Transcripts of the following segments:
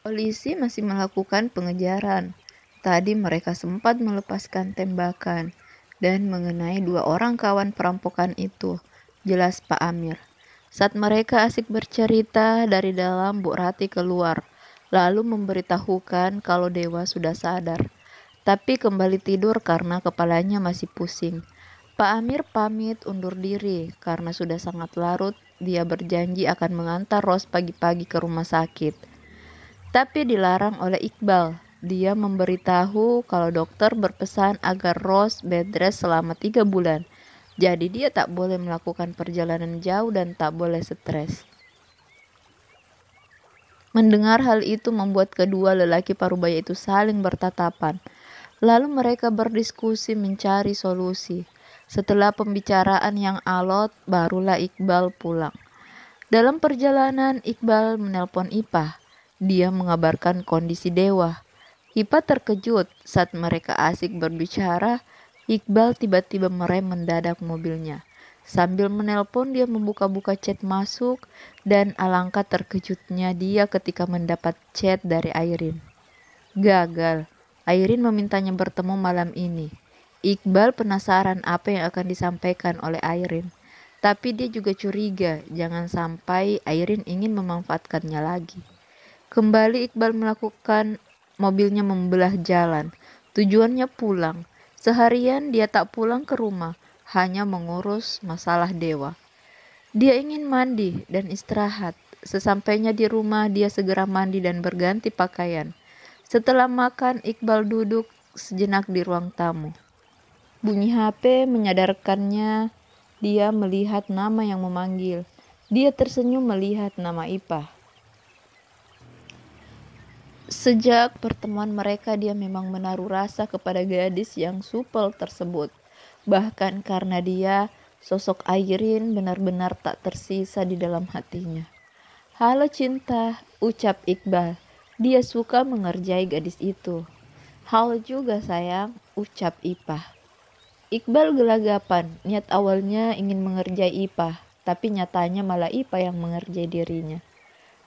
Polisi masih melakukan pengejaran. Tadi mereka sempat melepaskan tembakan dan mengenai 2 orang kawan perampokan itu, jelas Pak Amir. Saat mereka asik bercerita, dari dalam Bu Rati keluar, lalu memberitahukan kalau Dewa sudah sadar, tapi kembali tidur karena kepalanya masih pusing. Pak Amir pamit undur diri karena sudah sangat larut. Dia berjanji akan mengantar Ros pagi-pagi ke rumah sakit, tapi dilarang oleh Iqbal. Dia memberitahu kalau dokter berpesan agar Ros bed rest selama 3 bulan. Jadi dia tak boleh melakukan perjalanan jauh dan tak boleh stres. Mendengar hal itu membuat kedua lelaki parubaya itu saling bertatapan. Lalu mereka berdiskusi mencari solusi. Setelah pembicaraan yang alot, barulah Iqbal pulang. Dalam perjalanan, Iqbal menelpon Ipah. Dia mengabarkan kondisi Dewa. Ipah terkejut saat mereka asik berbicara. Iqbal tiba-tiba merem mendadak mobilnya. Sambil menelpon, dia membuka-buka chat masuk, dan alangkah terkejutnya dia ketika mendapat chat dari Airin. Gagal. Airin memintanya bertemu malam ini. Iqbal penasaran apa yang akan disampaikan oleh Airin. Tapi dia juga curiga, jangan sampai Airin ingin memanfaatkannya lagi. Kembali Iqbal melakukan mobilnya membelah jalan. Tujuannya pulang. Seharian dia tak pulang ke rumah, hanya mengurus masalah Dewa. Dia ingin mandi dan istirahat. Sesampainya di rumah, dia segera mandi dan berganti pakaian. Setelah makan, Iqbal duduk sejenak di ruang tamu. Bunyi HP menyadarkannya. Dia melihat nama yang memanggil. Dia tersenyum melihat nama Ipah. Sejak pertemuan mereka, dia memang menaruh rasa kepada gadis yang supel tersebut. Bahkan karena dia, sosok Airin benar-benar tak tersisa di dalam hatinya. Halo cinta, ucap Iqbal. Dia suka mengerjai gadis itu. Halo juga sayang, ucap Ipah. Iqbal gelagapan. Niat awalnya ingin mengerjai Ipah, tapi nyatanya malah Ipah yang mengerjai dirinya.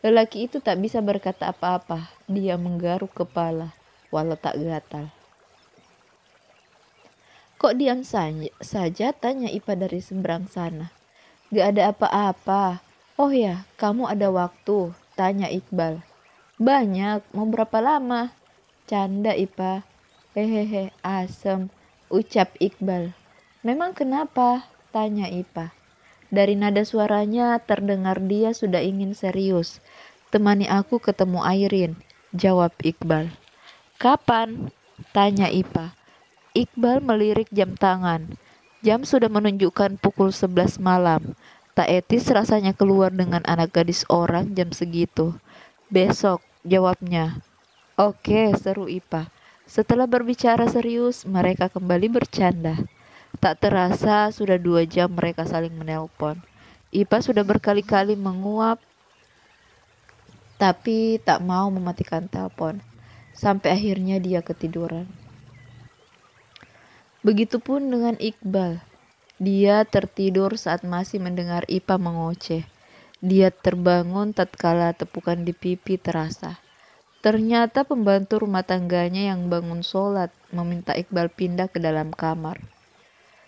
Lelaki itu tak bisa berkata apa-apa. Dia menggaruk kepala, walau tak gatal. Kok diam saja, tanya Ipah dari seberang sana. Gak ada apa-apa. Oh ya, kamu ada waktu, tanya Iqbal. Banyak, mau berapa lama? Canda Ipah. Hehehe, asem, ucap Iqbal. Memang kenapa? Tanya Ipah. Dari nada suaranya terdengar dia sudah ingin serius. Temani aku ketemu Airin, jawab Iqbal. Kapan? Tanya Ipah. Iqbal melirik jam tangan. Jam sudah menunjukkan pukul 11 malam. Tak etis rasanya keluar dengan anak gadis orang jam segitu. Besok, jawabnya. Oke, seru Ipah. Setelah berbicara serius, mereka kembali bercanda. Tak terasa sudah 2 jam mereka saling menelpon. Ipah sudah berkali-kali menguap, tapi tak mau mematikan telepon. Sampai akhirnya dia ketiduran. Begitupun dengan Iqbal. Dia tertidur saat masih mendengar Ipah mengoceh. Dia terbangun tatkala tepukan di pipi terasa. Ternyata pembantu rumah tangganya yang bangun sholat meminta Iqbal pindah ke dalam kamar.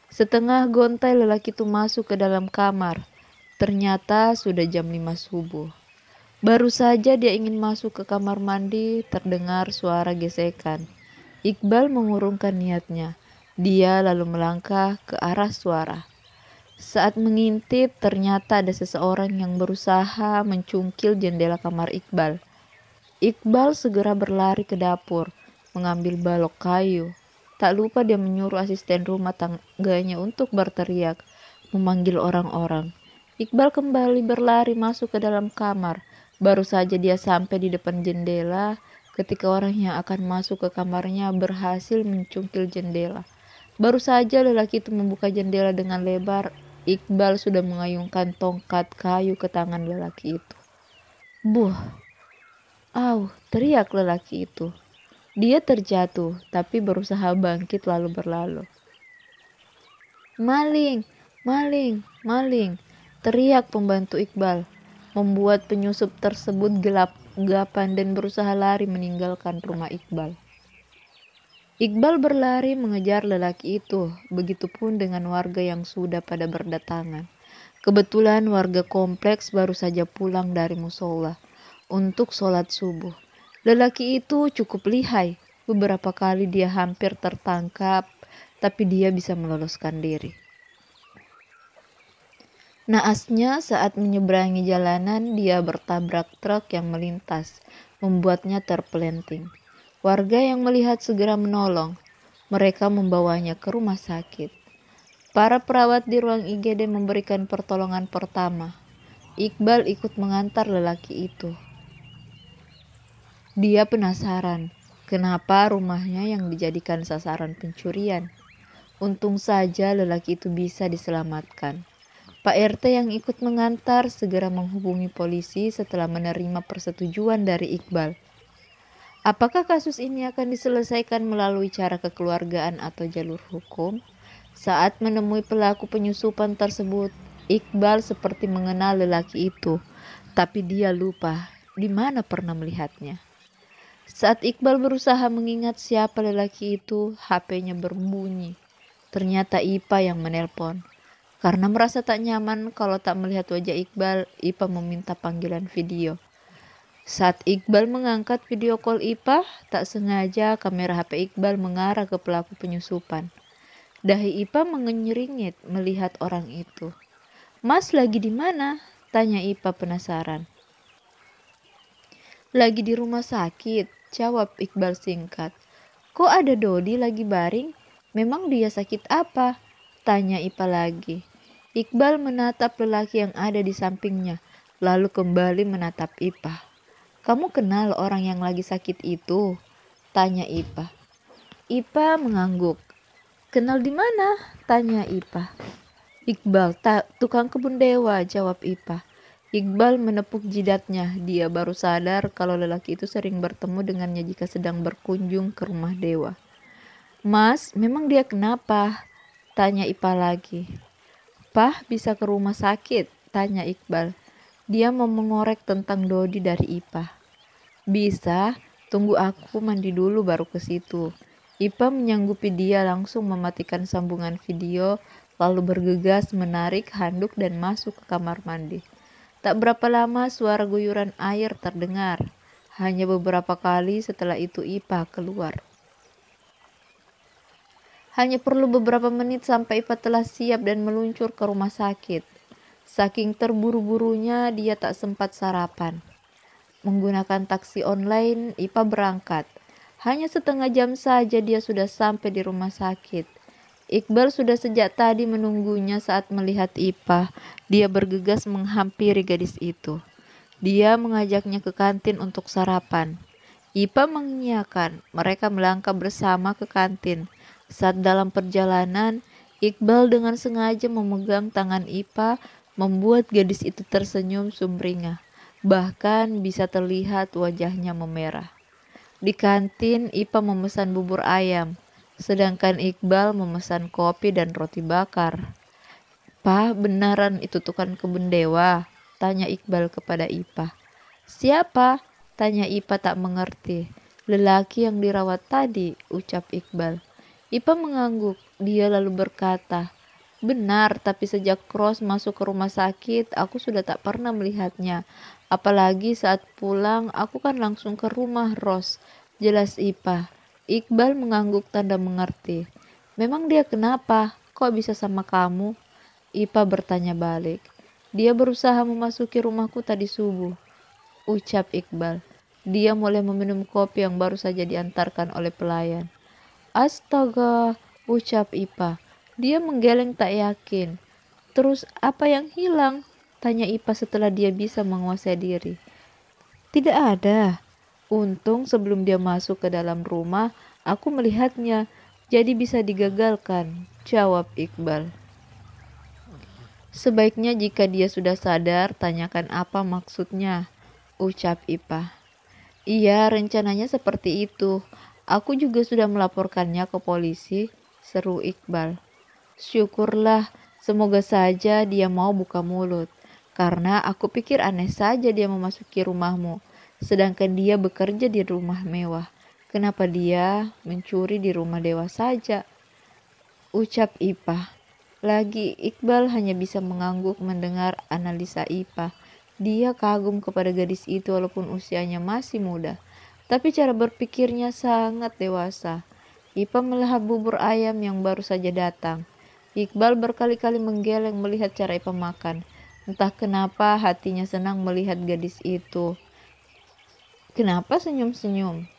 Setengah gontai lelaki itu masuk ke dalam kamar. Ternyata sudah jam 5 subuh. Baru saja dia ingin masuk ke kamar mandi, terdengar suara gesekan. Iqbal mengurungkan niatnya. Dia lalu melangkah ke arah suara. Saat mengintip, ternyata ada seseorang yang berusaha mencungkil jendela kamar Iqbal. Iqbal segera berlari ke dapur, mengambil balok kayu. Tak lupa dia menyuruh asisten rumah tangganya untuk berteriak, memanggil orang-orang. Iqbal kembali berlari masuk ke dalam kamar. Baru saja dia sampai di depan jendela, ketika orang yang akan masuk ke kamarnya berhasil mencungkil jendela. Baru saja lelaki itu membuka jendela dengan lebar, Iqbal sudah mengayunkan tongkat kayu ke tangan lelaki itu. Buh! Au, teriak lelaki itu. Dia terjatuh, tapi berusaha bangkit lalu berlalu. Maling, maling, maling, teriak pembantu Iqbal, membuat penyusup tersebut gelap gegap-gegapan dan berusaha lari meninggalkan rumah Iqbal. Iqbal berlari mengejar lelaki itu, begitupun dengan warga yang sudah pada berdatangan. Kebetulan warga kompleks baru saja pulang dari musola untuk sholat subuh. Lelaki itu cukup lihai. Beberapa kali dia hampir tertangkap, tapi dia bisa meloloskan diri. Naasnya saat menyeberangi jalanan, dia bertabrak truk yang melintas, membuatnya terpelenting. Warga yang melihat segera menolong. Mereka membawanya ke rumah sakit. Para perawat di ruang IGD memberikan pertolongan pertama. Iqbal ikut mengantar lelaki itu. Dia penasaran, kenapa rumahnya yang dijadikan sasaran pencurian. Untung saja lelaki itu bisa diselamatkan. Pak RT yang ikut mengantar segera menghubungi polisi setelah menerima persetujuan dari Iqbal. Apakah kasus ini akan diselesaikan melalui cara kekeluargaan atau jalur hukum? Saat menemui pelaku penyusupan tersebut, Iqbal seperti mengenal lelaki itu, tapi dia lupa di mana pernah melihatnya. Saat Iqbal berusaha mengingat siapa lelaki itu, HP-nya berbunyi. Ternyata Ipa yang menelpon. Karena merasa tak nyaman kalau tak melihat wajah Iqbal, Ipa meminta panggilan video. Saat Iqbal mengangkat video call Ipa, tak sengaja kamera HP Iqbal mengarah ke pelaku penyusupan. Dahi Ipa mengenyringit melihat orang itu. "Mas lagi di mana?" tanya Ipa penasaran. "Lagi di rumah sakit," jawab Iqbal singkat. "Kok ada Dodi lagi baring? Memang dia sakit apa?" tanya Ipa lagi. Iqbal menatap lelaki yang ada di sampingnya, lalu kembali menatap Ipa. "Kamu kenal orang yang lagi sakit itu?" tanya Ipa. Ipa mengangguk. "Kenal di mana?" tanya Ipa. "Iqbal, tukang kebun dewa," jawab Ipa. Iqbal menepuk jidatnya. Dia baru sadar kalau lelaki itu sering bertemu dengannya jika sedang berkunjung ke rumah dewa. "Mas, memang dia kenapa?" tanya Ipa lagi. "Pah, bisa ke rumah sakit?" tanya Iqbal. Dia mau mengorek tentang Dodi dari Ipa. "Bisa, tunggu aku mandi dulu baru ke situ." Ipa menyanggupi dia langsung mematikan sambungan video, lalu bergegas menarik handuk dan masuk ke kamar mandi. Tak berapa lama suara guyuran air terdengar. Hanya beberapa kali setelah itu Ipa keluar. Hanya perlu beberapa menit sampai Ipa telah siap dan meluncur ke rumah sakit. Saking terburu-burunya dia tak sempat sarapan. Menggunakan taksi online, Ipa berangkat. Hanya setengah jam saja dia sudah sampai di rumah sakit. Iqbal sudah sejak tadi menunggunya saat melihat Ipa. Dia bergegas menghampiri gadis itu. Dia mengajaknya ke kantin untuk sarapan. Ipa mengiyakan. Mereka melangkah bersama ke kantin. Saat dalam perjalanan, Iqbal dengan sengaja memegang tangan Ipa, membuat gadis itu tersenyum sumringah. Bahkan bisa terlihat wajahnya memerah. Di kantin, Ipa memesan bubur ayam, sedangkan Iqbal memesan kopi dan roti bakar. "Pak, beneran itu tukang kebun dewa?" tanya Iqbal kepada Ipa. "Siapa?" tanya Ipa tak mengerti. "Lelaki yang dirawat tadi," ucap Iqbal. Ipa mengangguk. Dia lalu berkata, "Benar, tapi sejak Ros masuk ke rumah sakit, aku sudah tak pernah melihatnya. Apalagi saat pulang, aku kan langsung ke rumah Ros," jelas Ipa. Iqbal mengangguk tanda mengerti. "Memang dia kenapa? Kok bisa sama kamu?" Ipa bertanya balik. "Dia berusaha memasuki rumahku tadi subuh," ucap Iqbal. Dia mulai meminum kopi yang baru saja diantarkan oleh pelayan. "Astaga," ucap Ipa. Dia menggeleng tak yakin. "Terus apa yang hilang?" tanya Ipa setelah dia bisa menguasai diri. "Tidak ada. Untung sebelum dia masuk ke dalam rumah, aku melihatnya, jadi bisa digagalkan," jawab Iqbal. "Sebaiknya jika dia sudah sadar, tanyakan apa maksudnya," ucap Ipa. "Iya, rencananya seperti itu. Aku juga sudah melaporkannya ke polisi," seru Iqbal. "Syukurlah, semoga saja dia mau buka mulut. Karena aku pikir aneh saja dia memasuki rumahmu. sedangkan dia bekerja di rumah mewah. Kenapa dia mencuri di rumah dewa saja? Ucap Ipah. Lagi Iqbal hanya bisa mengangguk mendengar analisa Ipah. Dia kagum kepada gadis itu walaupun usianya masih muda. Tapi cara berpikirnya sangat dewasa. Ipah melahap bubur ayam yang baru saja datang. Iqbal berkali-kali menggeleng melihat cara Ipah makan. Entah kenapa hatinya senang melihat gadis itu. Kenapa senyum-senyum?